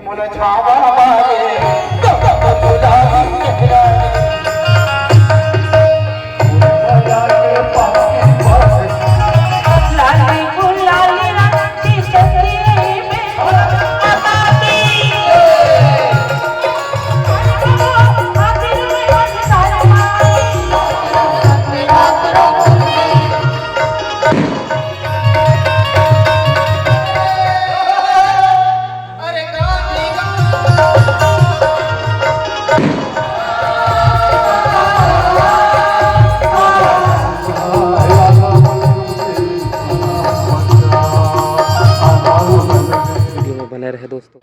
मुला छावा मारे बने रहे दोस्तों।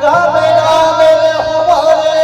रामे रामे हमारे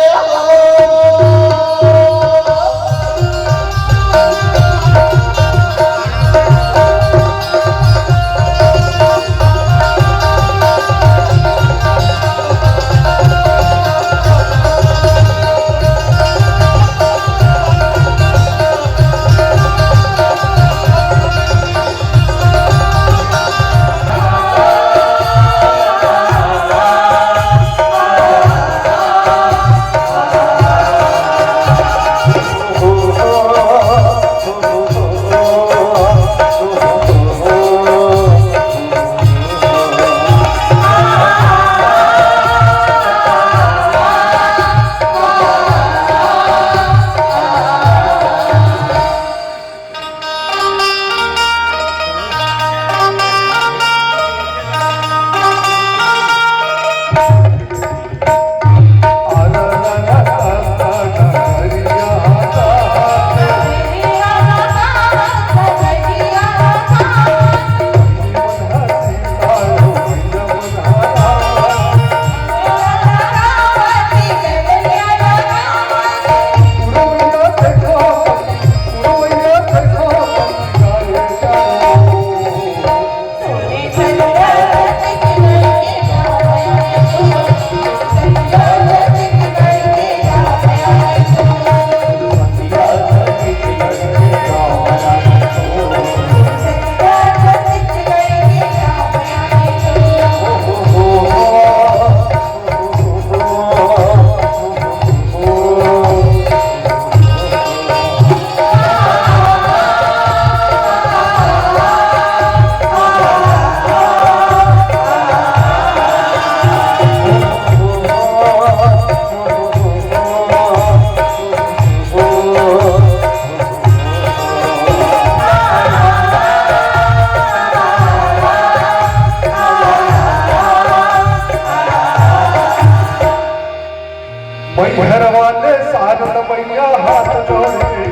भैरवाने साजन मैया हाथ जोड़ के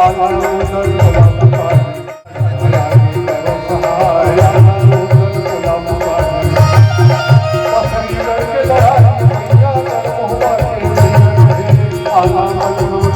करो मना आनंद गुलाम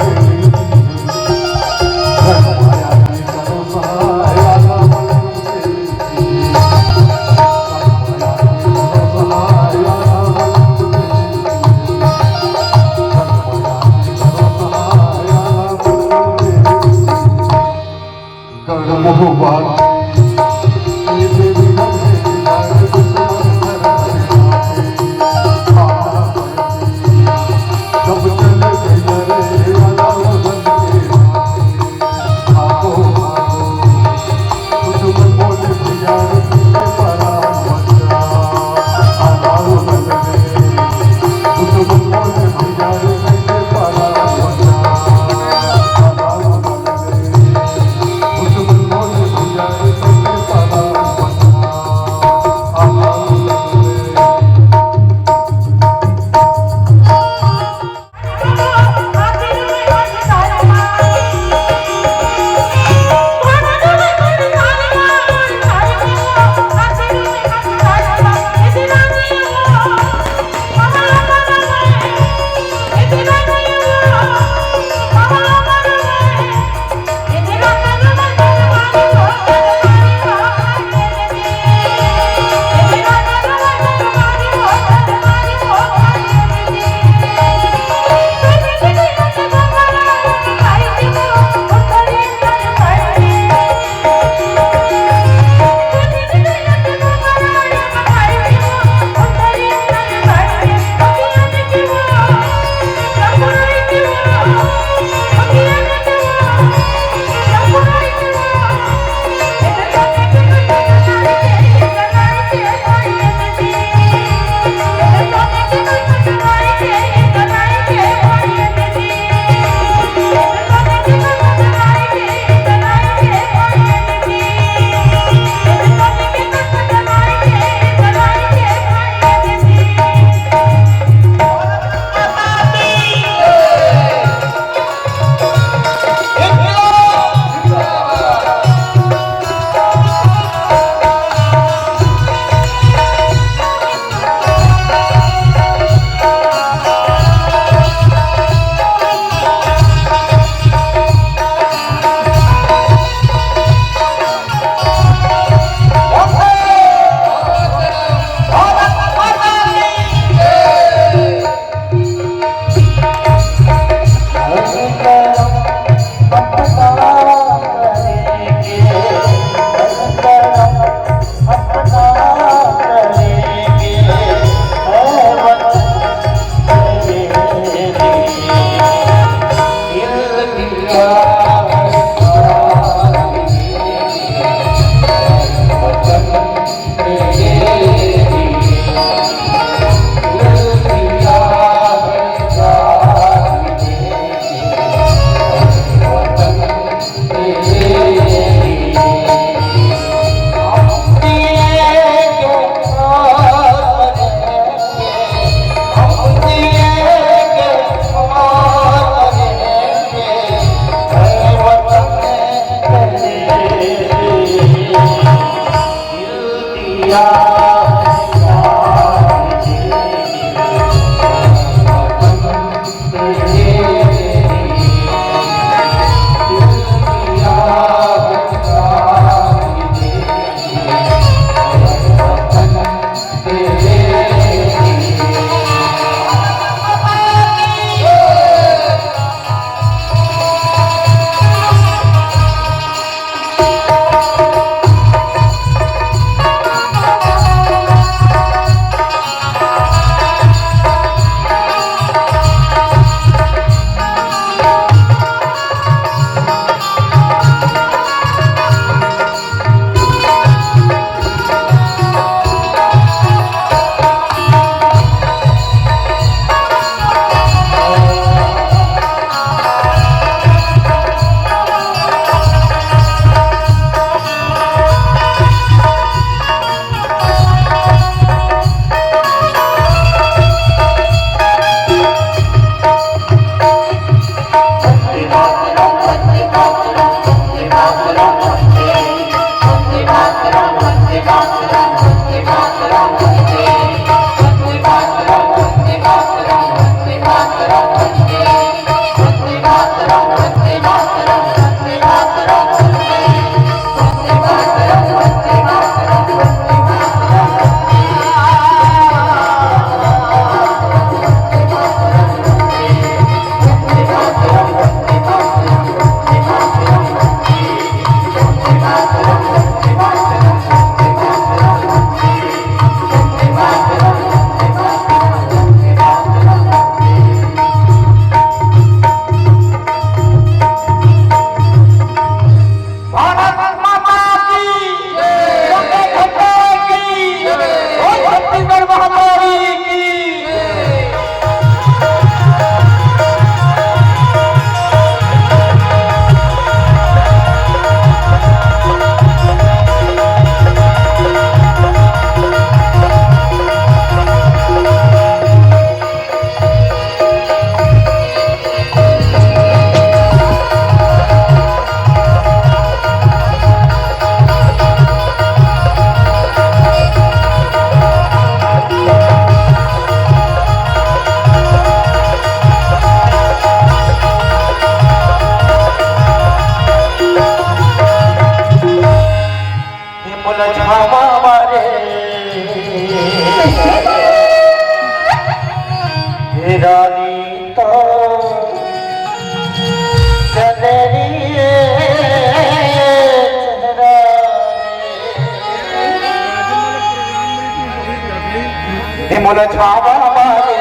मोला छावा मारे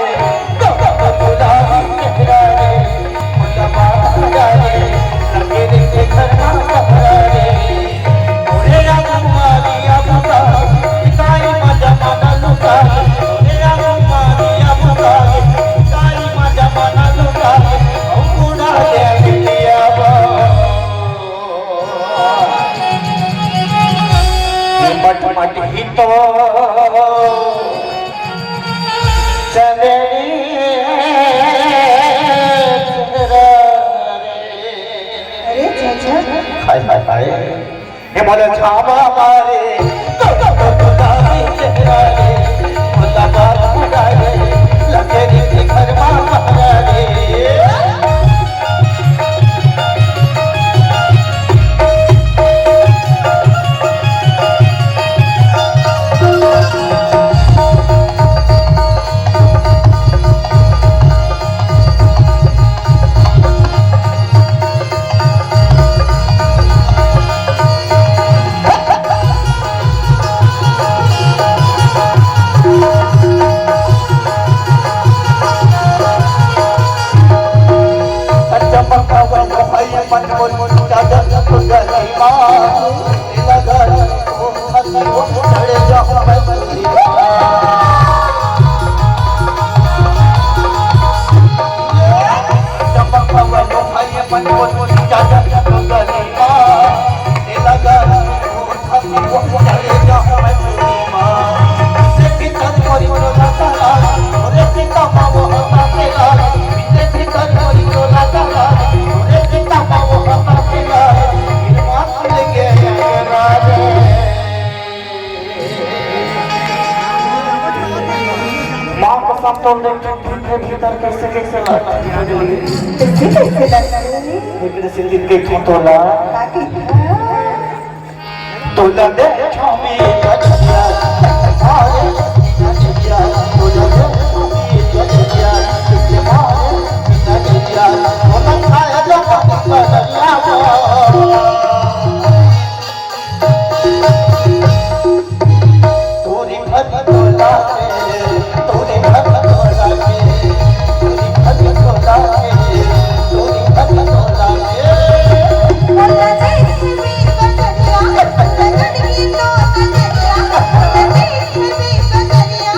गुलाबी चेहरा रे मोला बाबा रे लगे रे घरमा पहरा रे ओरे मारिया बुका काई मजा माना लुका ओरे मारिया बुका काई मजा माना लुका ओ कुड़ा दे लिया बा मट मट ही तो चले हाय हाय हाय ये मोला छावा मारे गुलाबी चेहरा रे मोला बाबा रे लगे रे घरमा पहरा रे भीतर कैसे कैसे तोला तोला दे छामी गजिया आरे गजिया तोला दे छामी गजिया किसे मारे गजिया मन खाया जो गजिया तोरी घर तोला तोरी घर तोला तोरी घर तोला तोरी घर तोला मोला देख भी बदलिया लगन की तो नजरिया मोला देख भी बदलिया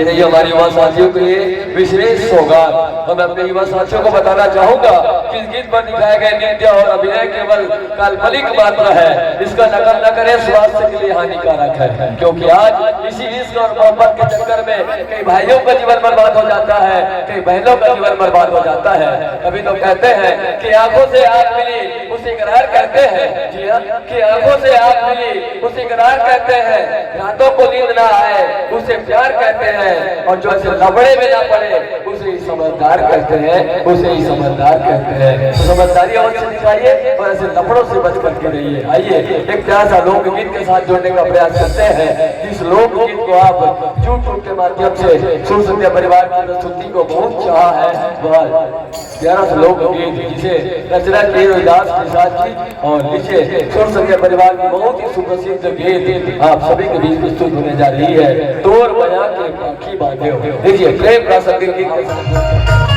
ये रही हमारे युवा साथियों के लिए विशेष सौगात। और मैं अपने युवा साथियों को बताना चाहूंगा कि इस गीत पर दिखाए गए नृत्य और अभिनय केवल काल्पनिक मात्र है, इसका नकल न करें, स्वास्थ्य के लिए हानिकारक है। क्योंकि आज इसी इश्क और मोहब्बत के चक्कर में कई भाइयों का जीवन बर्बाद हो जाता है, कई बहनों का जीवन बर्बाद हो जाता है। अभी तो कहते हैं कि आंखों से आंख मिली उसे इकरार कहते हैं। जी हाँ, कि आंखों से आंख मिली उसे इकरार कहते हैं, रातों को नींद ना आए उसे प्यार कहते हैं, और जो ऐसे लबड़े में ना पड़े उसे ही समझदार कहते हैं, उसे ही समझदार कहते हैं। तो समझदारी अवश्य दिखाइए और ऐसे लफड़ों से बच करके रहिए। आइए एक प्यार सा लोकगीत के साथ जोड़ने का प्रयास करते हैं। इस लोकगीत को आप यूट्यूब के माध्यम से सुन सकते हैं। परिवार की प्रस्तुति को बहुत चाहा है, बहुत प्यारा सा लोकगीत जिसे रचना की दास के साथ की, और नीचे सुन सकते परिवार की बहुत ही सुप्रसिद्ध गीत आप सभी के बीच प्रस्तुत होने जा रही है, तोर बजा के पाखी बांधे हो। देखिए प्रेम प्रासंगिक गीत के साथ।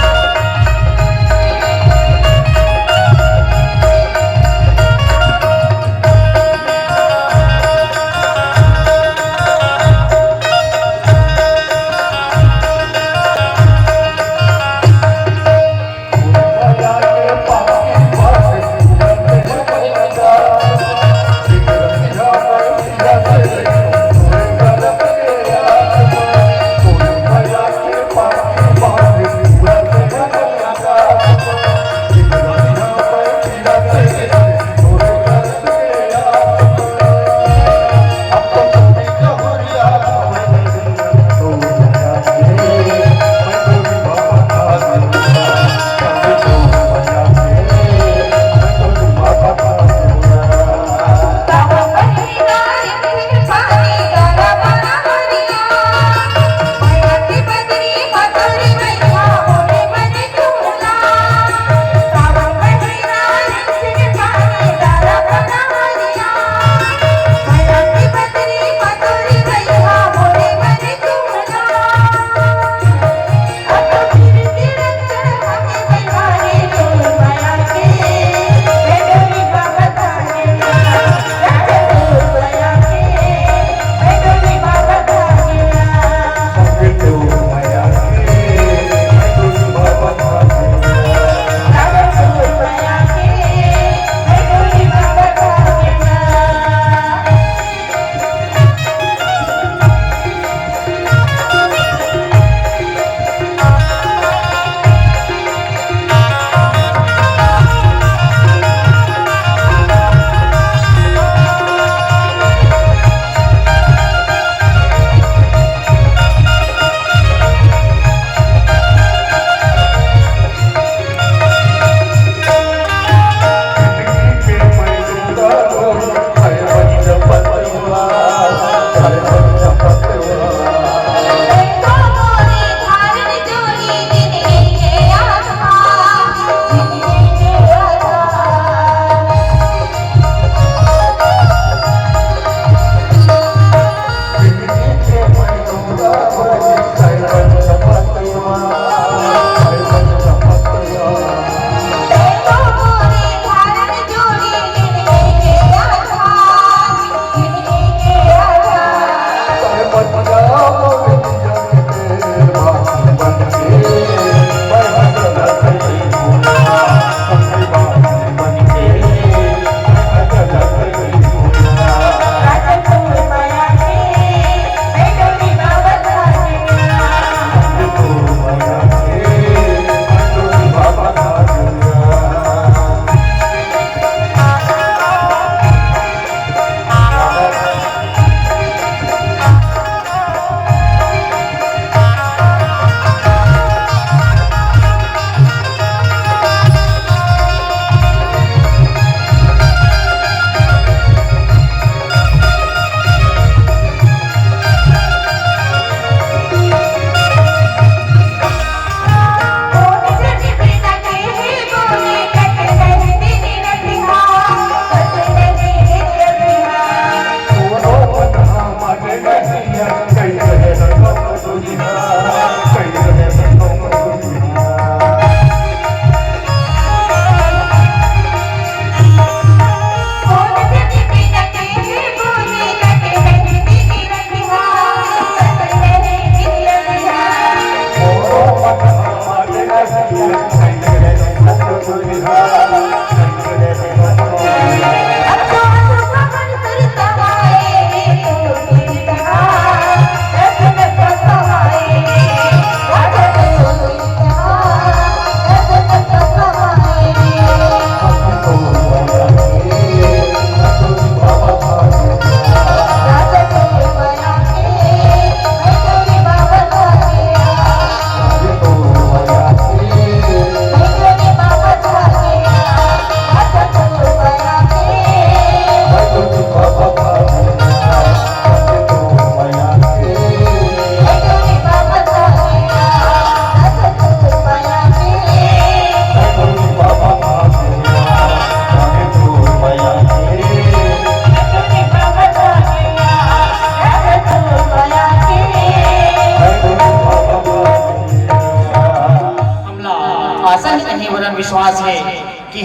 Thank you.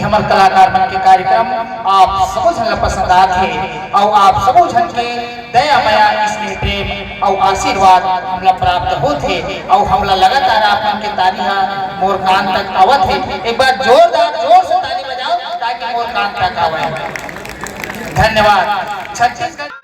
हमारे कलाकार मन के कार्यक्रम आप सबो झन ला पसंद आथे और आप सबो झन के दया माया स्नेह प्रेम और आशीर्वाद हमला प्राप्त होथे और हमला लगातार आप मन के ताली हा मोर कान तक आवत है। एक बार जोर से ताली बजाओ ताकि मोर कान तक आवे। धन्यवाद। छत्तीसगढ़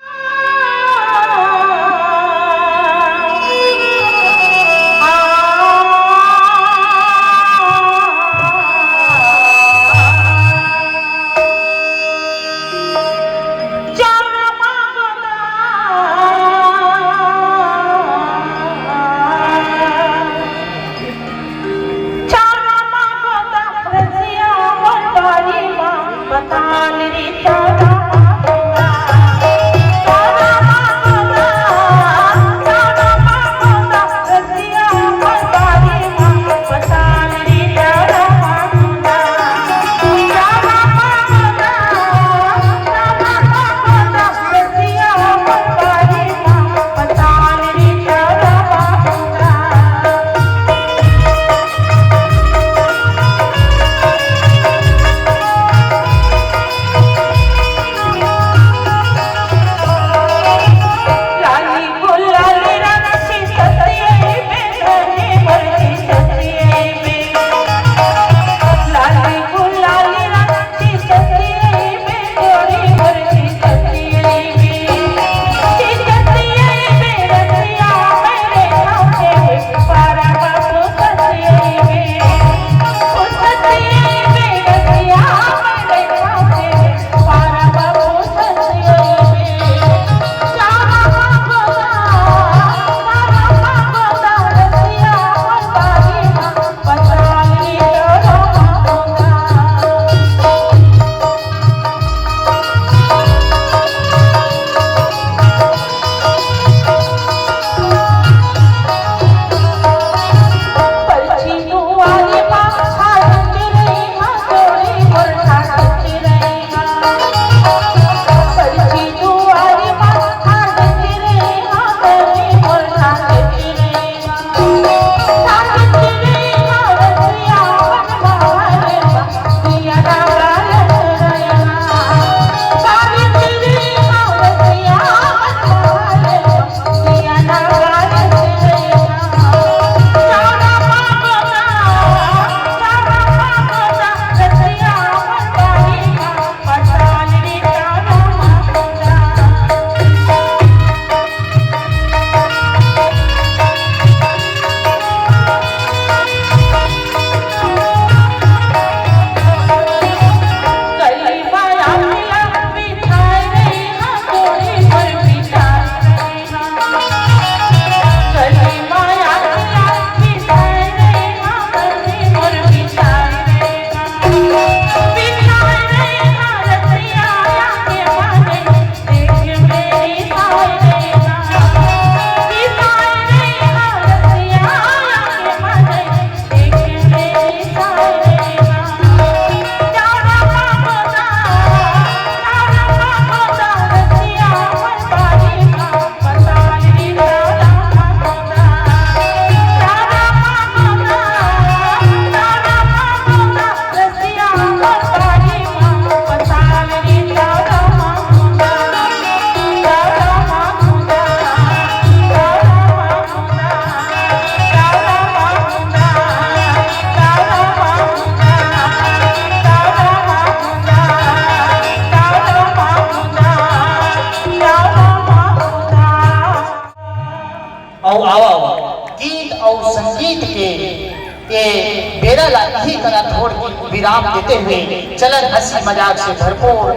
बेरा लाठी करा थोड़ की विराम देते हुए चलन हंसी मजाक से भरपूर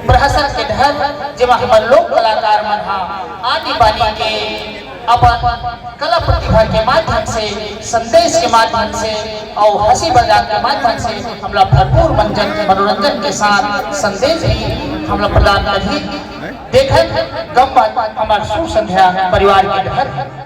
प्रहसन के ढल जेमा हमर लोक कलाकार मन आदि बानी के अपन कला प्रतिभा के माध्यम से संदेश के माध्यम से और हंसी मजाक के माध्यम से हमला भरपूर मनोरंजन के साथ संदेश भी हमला प्रदान करी देखत गम हमार सुसंध्या परिवार के घर